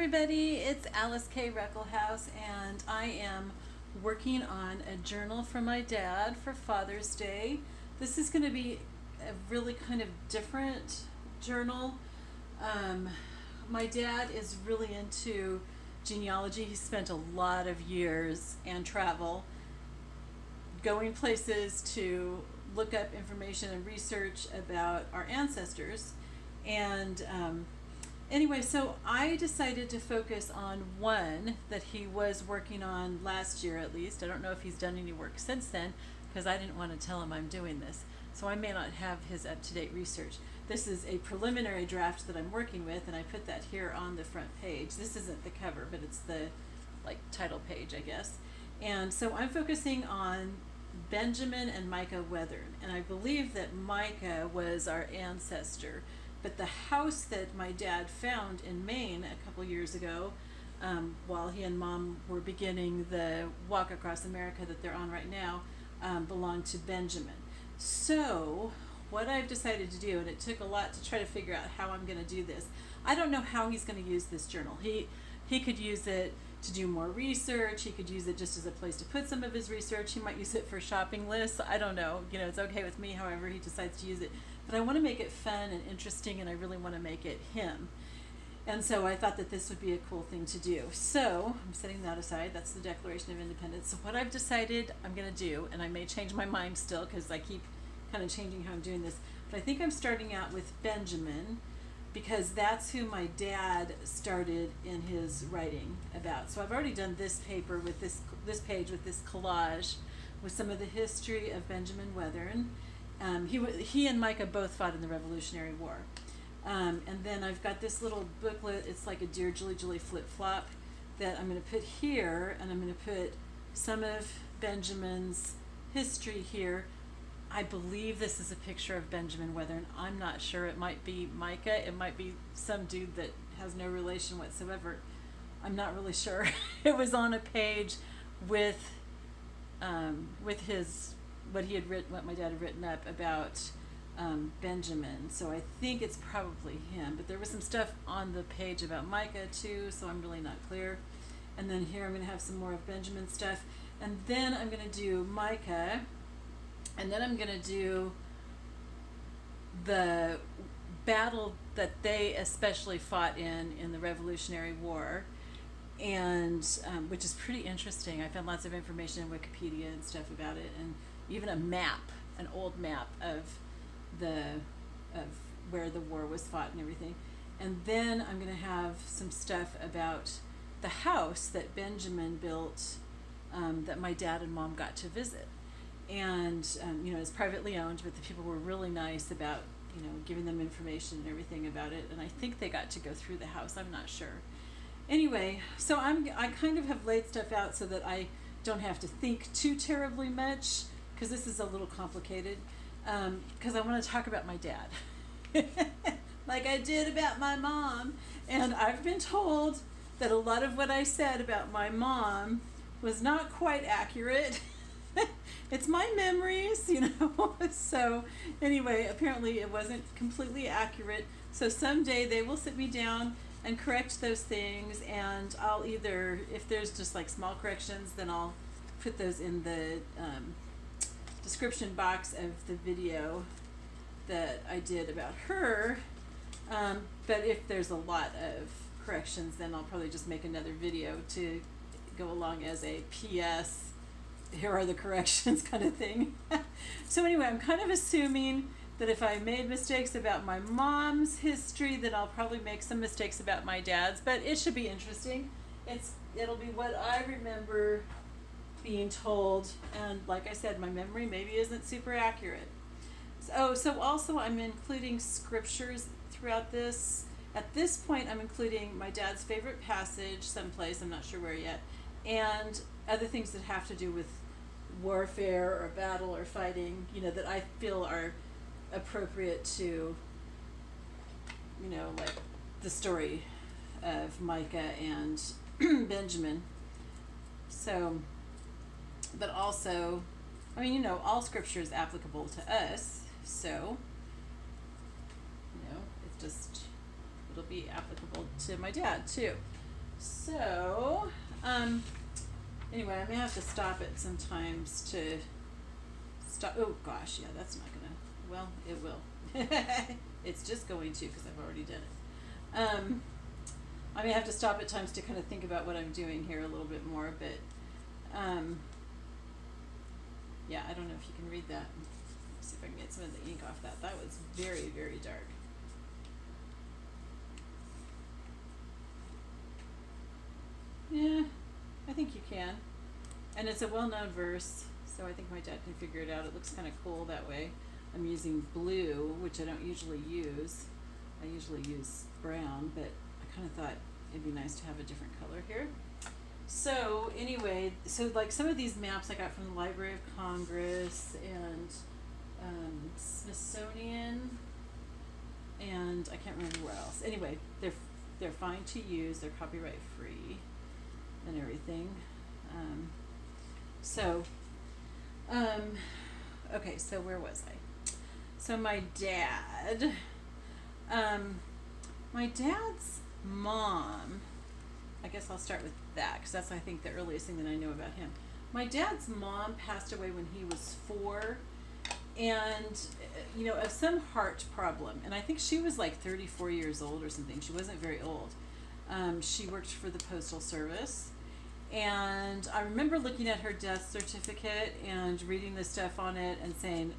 everybody, it's Alyce-Kay Ruckelshaus, and I am working on a journal for my dad for Father's Day. This is going to be a really kind of different journal. My dad is really into genealogy. He spent a lot of years and travel going places to look up information and research about our ancestors. And anyway, so I decided to focus on one that he was working on last year at least. I don't know if he's done any work since then because I didn't want to tell him I'm doing this. So I may not have his up-to-date research. This is a preliminary draft that I'm working with, and I put that here on the front page. This isn't the cover, but it's the title page, I guess. And so I'm focusing on Benjamin and Micah Weathern, and I believe that Micah was our ancestor. But the house that my dad found in Maine a couple years ago, while he and Mom were beginning the walk across America that they're on right now, belonged to Benjamin. So what I've decided to do, and it took a lot to try to figure out how I'm going to do this. I don't know how he's going to use this journal. He could use it to do more research. He could use it just as a place to put some of his research. He might use it for shopping lists. I don't know. It's okay with me however he decides to use it. But I want to make it fun and interesting, and I really want to make it him. And so I thought that this would be a cool thing to do. So I'm setting that aside. That's the Declaration of Independence. So what I've decided I'm going to do, and I may change my mind still because I keep kind of changing how I'm doing this, but I think I'm starting out with Benjamin because that's who my dad started in his writing about. So I've already done this paper with this page with this collage with some of the history of Benjamin Weathern. He and Micah both fought in the Revolutionary War. And then I've got this little booklet. It's like a Dear Julie Julie flip-flop that I'm going to put here, and I'm going to put some of Benjamin's history here. I believe this is a picture of Benjamin Weathern. I'm not sure. It might be Micah. It might be some dude that has no relation whatsoever. I'm not really sure. It was on a page with his what my dad had written up about Benjamin. So I think it's probably him. But there was some stuff on the page about Micah too, so I'm really not clear. And then here I'm going to have some more of Benjamin stuff. And then I'm going to do Micah. And then I'm going to do the battle that they especially fought in the Revolutionary War, and which is pretty interesting. I found lots of information in Wikipedia and stuff about it, and even a map, an old map of where the war was fought and everything. And then I'm going to have some stuff about the house that Benjamin built that my dad and Mom got to visit. And it's privately owned, but the people were really nice about giving them information and everything about it. And I think they got to go through the house. I'm not sure. Anyway, so I kind of have laid stuff out so that I don't have to think too terribly much, because this is a little complicated. Because I want to talk about my dad, like I did about my mom. And I've been told that a lot of what I said about my mom was not quite accurate. It's my memories, So anyway, apparently it wasn't completely accurate. So someday they will sit me down and correct those things, and I'll either, if there's just small corrections, then I'll put those in the description box of the video that I did about her. But if there's a lot of corrections, then I'll probably just make another video to go along as a PS. Here are the corrections kind of thing. So anyway, I'm kind of assuming that if I made mistakes about my mom's history, then I'll probably make some mistakes about my dad's, but it should be interesting. It'll be what I remember being told, and like I said, my memory maybe isn't super accurate. So also I'm including scriptures throughout this. At this point, I'm including my dad's favorite passage someplace, I'm not sure where yet, and other things that have to do with warfare or battle or fighting, that I feel are appropriate to, the story of Micah and Benjamin. So, but also, all scripture is applicable to us, so, it'll be applicable to my dad too. So, anyway, I may have to stop it sometimes to stop. Oh gosh, yeah, that's not gonna. Well, it will. It's just going to because I've already done it. I may have to stop at times to kind of think about what I'm doing here a little bit more, but yeah, I don't know if you can read that. Let's see if I can get some of the ink off that. That was very, very dark. Yeah, I think you can. And it's a well-known verse, so I think my dad can figure it out. It looks kind of cool that way. I'm using blue, which I don't usually use. I usually use brown, but I kind of thought it'd be nice to have a different color here. So anyway, so like some of these maps I got from the Library of Congress and Smithsonian, and I can't remember where else. Anyway, they're fine to use. They're copyright free and everything. Okay, so where was I? So my dad's mom, I guess I'll start with that because that's, I think, the earliest thing that I know about him. My dad's mom passed away when he was 4, and of some heart problem, and I think she was like 34 years old or something. She wasn't very old. She worked for the Postal Service, and I remember looking at her death certificate and reading the stuff on it and saying,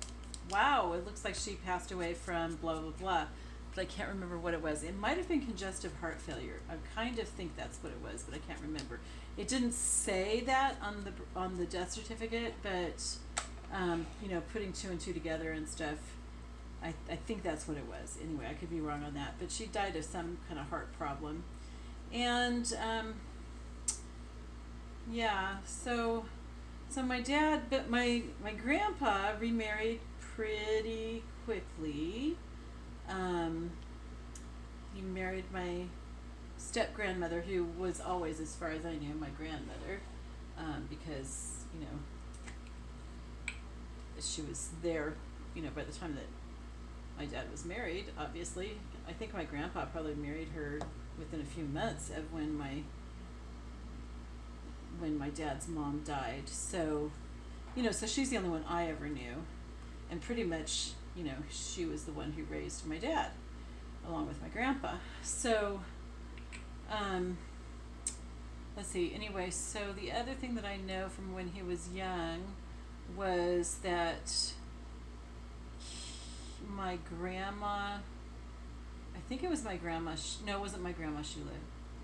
wow, it looks like she passed away from blah blah blah, but I can't remember what it was. It might have been congestive heart failure. I kind of think that's what it was, but I can't remember. It didn't say that on the death certificate, but putting 2 and 2 together and stuff, I think that's what it was. Anyway, I could be wrong on that, but she died of some kind of heart problem. And yeah, so my dad, but my grandpa remarried pretty quickly. He married my step grandmother, who was always, as far as I knew, my grandmother, because she was there, by the time that my dad was married. Obviously, I think my grandpa probably married her within a few months of when my dad's mom died. So, so she's the only one I ever knew, and pretty much, she was the one who raised my dad, along with my grandpa. So, let's see. Anyway, so the other thing that I know from when he was young was that my grandma, I think it was my grandma, no, it wasn't my grandma Sheila,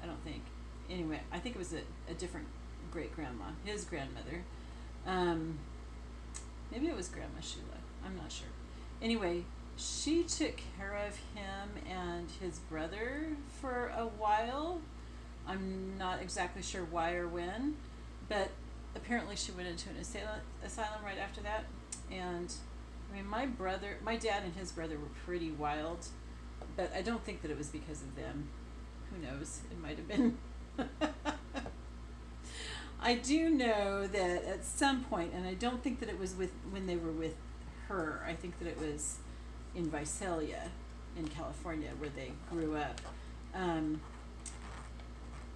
I don't think. Anyway, I think it was a different great grandma, his grandmother. Maybe it was Grandma Sheila, I'm not sure. Anyway, she took care of him and his brother for a while. I'm not exactly sure why or when, but apparently she went into an asylum right after that. And I mean, my dad and his brother were pretty wild, but I don't think that it was because of them. Who knows? It might have been. I do know that at some point, and I don't think that it was when they were with her. I think that it was in Visalia, in California, where they grew up. I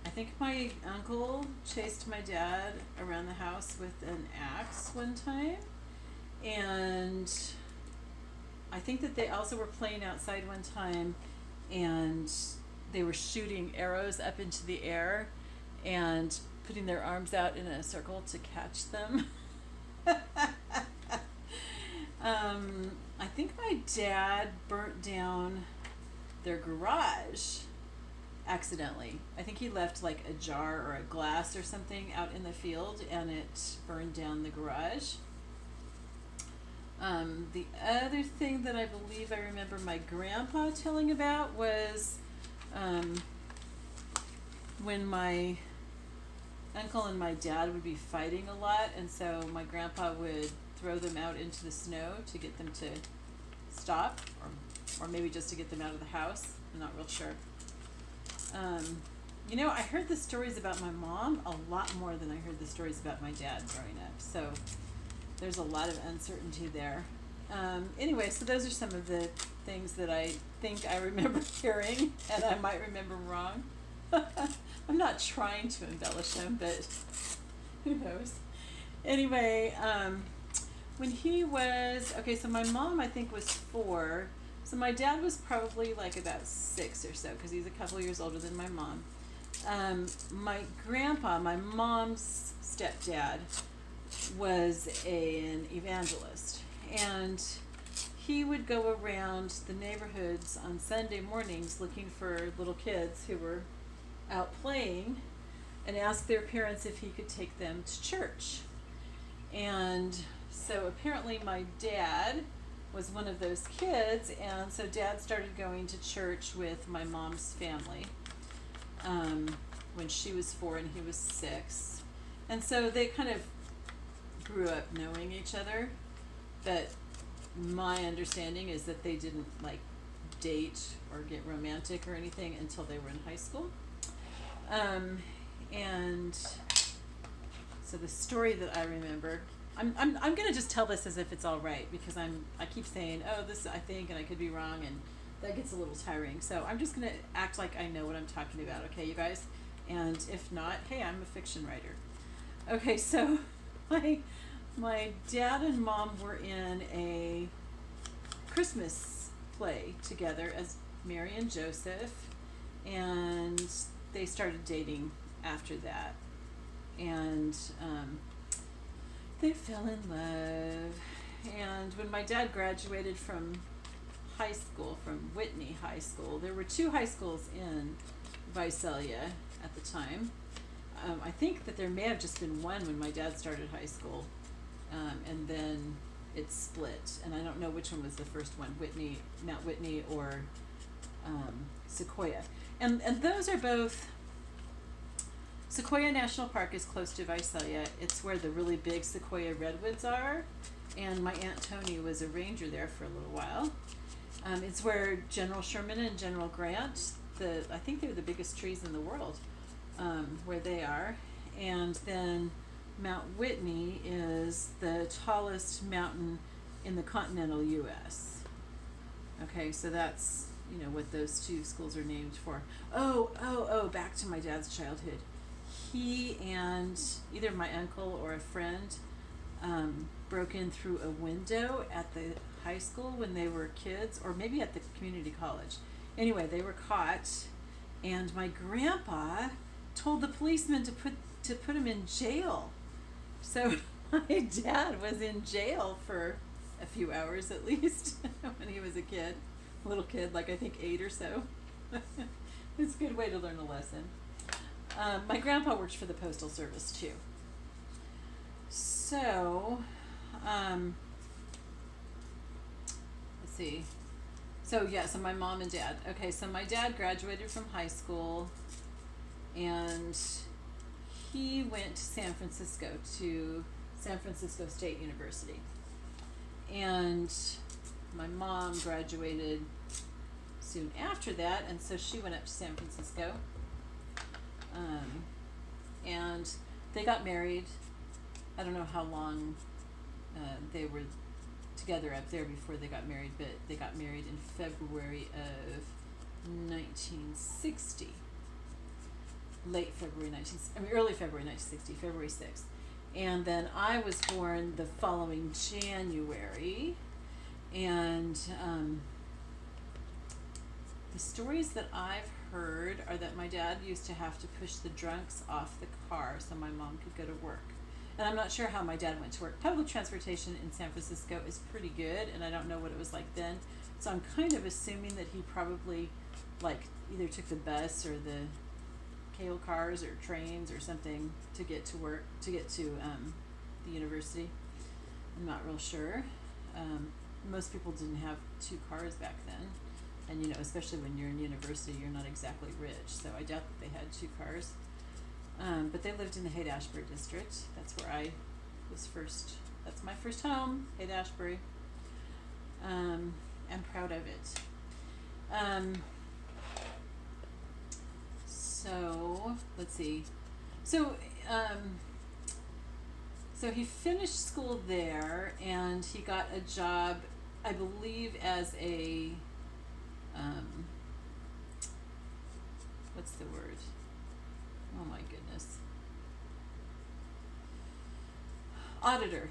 think my uncle chased my dad around the house with an axe one time, and I think that they also were playing outside one time, and they were shooting arrows up into the air and putting their arms out in a circle to catch them. I think my dad burnt down their garage accidentally. I think he left like a jar or a glass or something out in the field, and it burned down the garage. The other thing that I believe I remember my grandpa telling about was when my uncle and my dad would be fighting a lot, and so my grandpa would throw them out into the snow to get them to stop, or maybe just to get them out of the house. I'm not real sure. I heard the stories about my mom a lot more than I heard the stories about my dad growing up, so there's a lot of uncertainty there. Anyway, so those are some of the things that I think I remember hearing, and I might remember wrong. I'm not trying to embellish him, but who knows. Anyway, when he was, okay, so my mom, I think, was 4. So my dad was probably like about 6 or so, because he's a couple years older than my mom. My grandpa, my mom's stepdad, was an evangelist, and he would go around the neighborhoods on Sunday mornings looking for little kids who were out playing and ask their parents if he could take them to church. And so apparently my dad was one of those kids, and so Dad started going to church with my mom's family when she was 4 and he was 6. And so they kind of grew up knowing each other, but my understanding is that they didn't like date or get romantic or anything until they were in high school. And so the story that I remember, I'm gonna just tell this as if it's all right, because I keep saying, oh, this I think, and I could be wrong, and that gets a little tiring. So I'm just gonna act like I know what I'm talking about, okay, you guys? And if not, hey, I'm a fiction writer. Okay, so my dad and mom were in a Christmas play together as Mary and Joseph, and they started dating after that, and they fell in love. And when my dad graduated from high school, from Whitney High School, there were 2 high schools in Visalia at the time. I think that there may have just been one when my dad started high school, and then it split, and I don't know which one was the first one, Mount Whitney or Sequoia. And those are both, Sequoia National Park is close to Visalia. It's where the really big sequoia redwoods are, and my Aunt Tony was a ranger there for a little while. It's where General Sherman and General Grant, I think they're the biggest trees in the world, where they are. And then Mount Whitney is the tallest mountain in the continental U.S. Okay, so that's, what those 2 schools are named for. Oh, back to my dad's childhood. He and either my uncle or a friend broke in through a window at the high school when they were kids, or maybe at the community college. Anyway, they were caught, and my grandpa told the policeman to put him in jail. So my dad was in jail for a few hours at least when he was a little kid, like I think 8 or so. It's a good way to learn a lesson. My grandpa worked for the Postal Service too. So, let's see. So my mom and dad. Okay, so my dad graduated from high school, and he went to San Francisco State University. And my mom graduated soon after that, and so she went up to San Francisco. And they got married. I don't know how long they were together up there before they got married, but they got married in February of 1960. Early February 1960, February 6th. And then I was born the following January. And the stories that I've heard are that my dad used to have to push the drunks off the car so my mom could go to work. And I'm not sure how my dad went to work. Public transportation in San Francisco is pretty good, and I don't know what it was like then. So I'm kind of assuming that he probably either took the bus or the cable cars or trains or something to get to work, to get to the university. I'm not real sure. Most people didn't have 2 cars back then. And especially when you're in university, you're not exactly rich. So I doubt that they had 2 cars. But they lived in the Haight-Ashbury district. That's where I was first. That's my first home, Haight-Ashbury. I'm proud of it. So let's see. So he finished school there, and he got a job, I believe, as a what's the word? goodness, auditor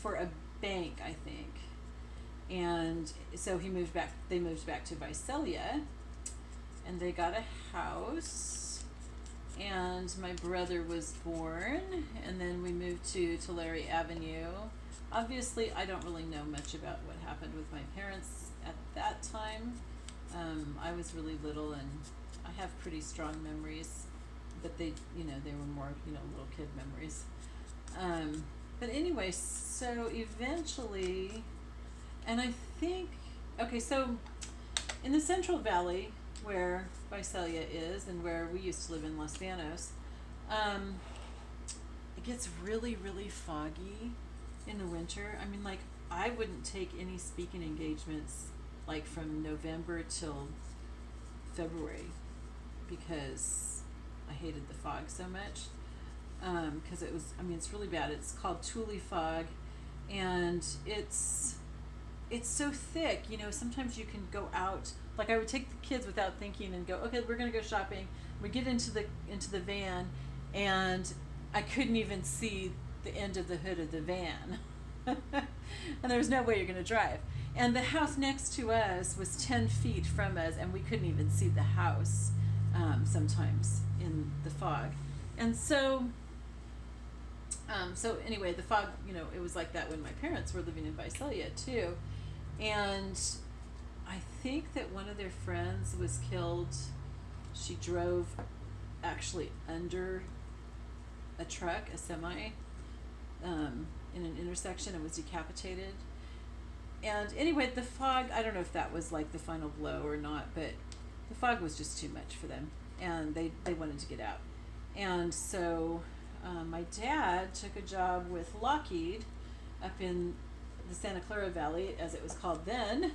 for a bank, I think. And so they moved back to Visalia, and they got a house, and my brother was born, and then we moved to Tulare Avenue. Obviously, I don't really know much about what happened with my parents at that time. I was really little, and I have pretty strong memories, but they were more, little kid memories. But anyway, so eventually, and I think, okay, so in the Central Valley, where Visalia is and where we used to live in Los Banos, it gets really, really foggy in the winter. I mean, like, I wouldn't take any speaking engagements like from November till February because I hated the fog so much. Because it's really bad. It's called Thule fog, and it's so thick. Sometimes you can go out. Like, I would take the kids without thinking and go, okay, we're gonna go shopping. We get into the van, and I couldn't even see the end of the hood of the van, and there was no way you're gonna drive. And the house next to us was 10 feet from us, and we couldn't even see the house sometimes in the fog. And so anyway, the fog, it was like that when my parents were living in Visalia too. And I think that one of their friends was killed. She drove actually under a truck, a semi, in an intersection, and was decapitated. And anyway, the fog, I don't know if that was like the final blow or not, but the fog was just too much for them, and they wanted to get out. And so my dad took a job with Lockheed up in the Santa Clara Valley, as it was called then,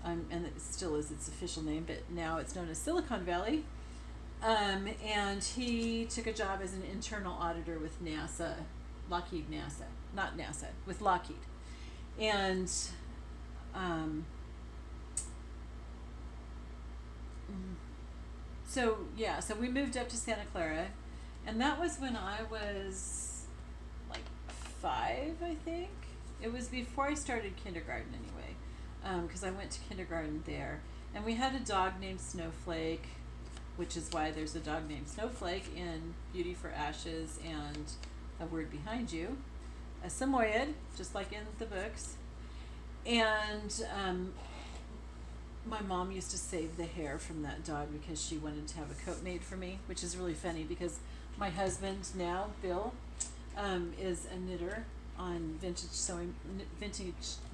and it still is its official name, but now it's known as Silicon Valley. And he took a job as an internal auditor with NASA, not NASA, with Lockheed. And so we moved up to Santa Clara, and that was when I was like 5, I think. It was before I started kindergarten anyway, because I went to kindergarten there. And we had a dog named Snowflake, which is why there's a dog named Snowflake in Beauty for Ashes and A Word Behind You, a Samoyed, just like in the books. And my mom used to save the hair from that dog because she wanted to have a coat made for me, which is really funny because my husband now, Bill, is a knitter on vintage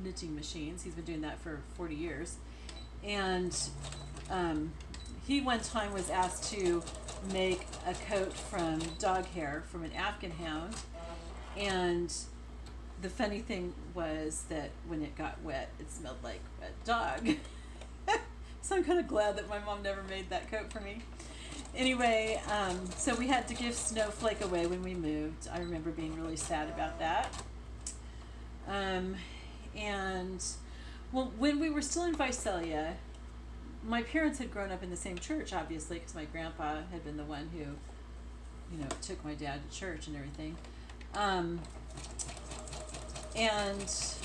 knitting machines. He's been doing that for 40 years. And he one time was asked to make a coat from dog hair from an Afghan hound. And the funny thing was that when it got wet, it smelled like wet dog. So I'm kind of glad that my mom never made that coat for me. Anyway, so we had to give Snowflake away when we moved. I remember being really sad about that. And, well, when we were still in Visalia, my parents had grown up in the same church, obviously, because my grandpa had been the one who, took my dad to church and everything. And it's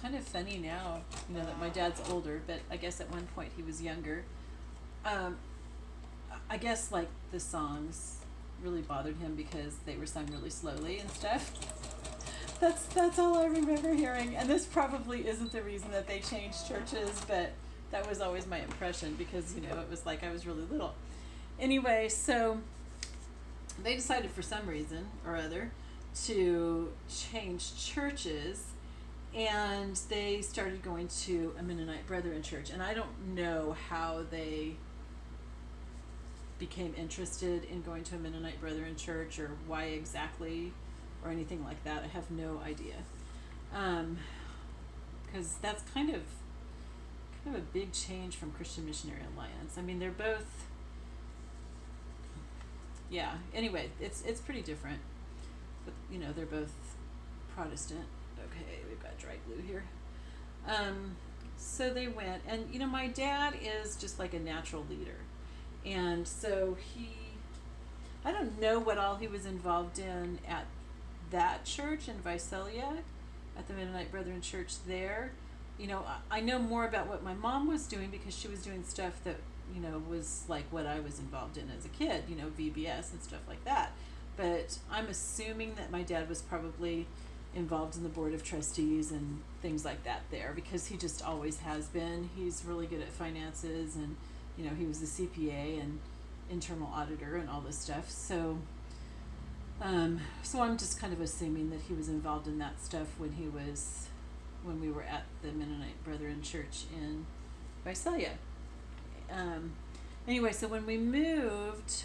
kind of funny now, that my dad's older, but I guess at one point he was younger. I guess, like, the songs really bothered him because they were sung really slowly and stuff. That's all I remember hearing, and this probably isn't the reason that they changed churches, but that was always my impression because, it was like I was really little. Anyway, so they decided for some reason or other to change churches, and they started going to a Mennonite Brethren church, and I don't know how they became interested in going to a Mennonite Brethren church or why exactly or anything like that. I have no idea, because that's kind of a big change from Christian Missionary Alliance. I mean, they're both, anyway, it's pretty different, but they're both Protestant. Okay, we've got dry glue here. So they went, and my dad is just like a natural leader, And so I don't know what all he was involved in at that church in Visalia, at the Mennonite Brethren Church there. I know more about what my mom was doing because she was doing stuff that, was like what I was involved in as a kid, VBS and stuff like that. But I'm assuming that my dad was probably involved in the board of trustees and things like that there, because he just always has been. He's really good at finances, and he was the CPA and internal auditor and all this stuff. So I'm just kind of assuming that he was involved in that stuff when we were at the Mennonite Brethren Church in Visalia. Anyway, so when we moved,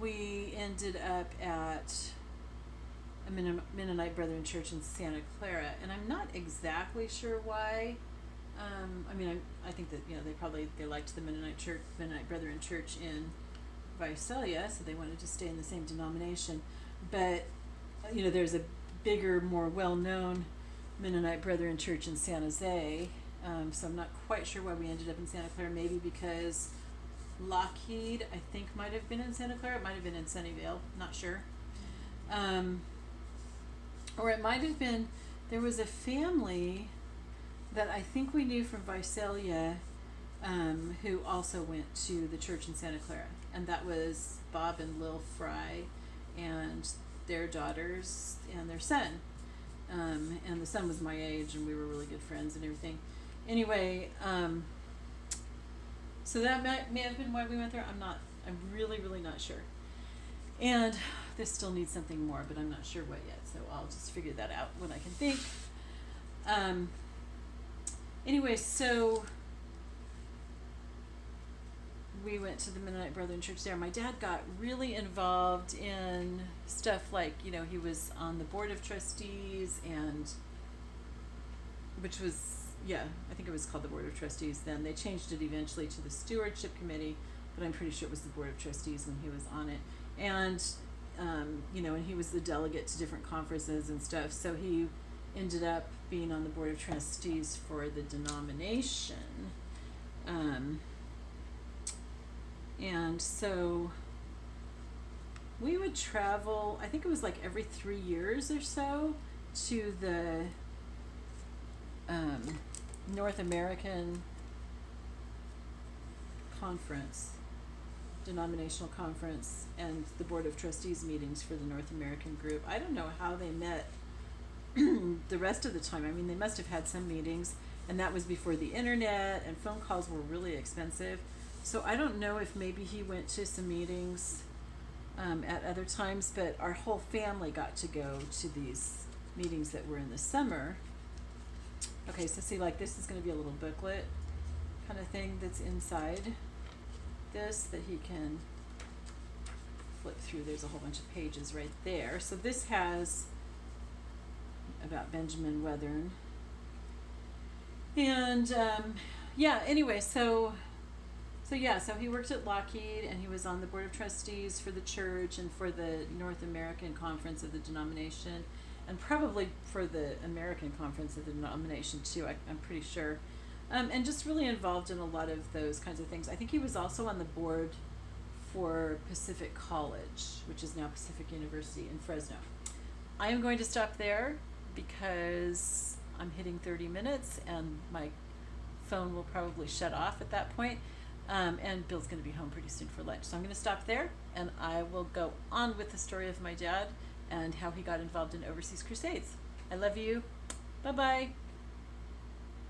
we ended up at a Mennonite Brethren Church in Santa Clara, and I'm not exactly sure why. I think that they liked the Mennonite Brethren Church in Visalia, so they wanted to stay in the same denomination. But there's a bigger, more well-known Mennonite Brethren Church in San Jose. So I'm not quite sure why we ended up in Santa Clara. Maybe because Lockheed, I think, might have been in Santa Clara. It might have been in Sunnyvale. Not sure. Or it might have been, there was a family that I think we knew from Visalia who also went to the church in Santa Clara. And that was Bob and Lil Fry and their daughters and their son. And the son was my age, and we were really good friends and everything. Anyway, so that may have been why we went there. I'm really, really not sure. And this still needs something more, but I'm not sure what yet, so I'll just figure that out when I can think. Anyway, so we went to the Mennonite Brethren Church there. My dad got really involved in stuff like, he was on the board of trustees, and which was, I think it was called the board of trustees then. They changed it eventually to the stewardship committee, but I'm pretty sure it was the board of trustees when he was on it. And and he was the delegate to different conferences and stuff, so he ended up being on the board of trustees for the denomination. And so we would travel, I think it was like every 3 years or so, to the North American conference, denominational conference, and the board of trustees meetings for the North American group. I don't know how they met the rest of the time. They must have had some meetings, and that was before the internet, and phone calls were really expensive. So I don't know if maybe he went to some meetings at other times, but our whole family got to go to these meetings that were in the summer. Okay, so see, like, this is going to be a little booklet kind of thing that's inside this that he can flip through. There's a whole bunch of pages right there. So this has about Benjamin Weathern. And anyway, so he worked at Lockheed, and he was on the board of trustees for the church and for the North American Conference of the denomination, and probably for the American Conference of the denomination too, I'm pretty sure. And just really involved in a lot of those kinds of things. I think he was also on the board for Pacific College, which is now Pacific University in Fresno. I am going to stop there because I'm hitting 30 minutes and my phone will probably shut off at that point. And Bill's going to be home pretty soon for lunch. So I'm going to stop there, and I will go on with the story of my dad and how he got involved in overseas crusades. I love you. Bye-bye.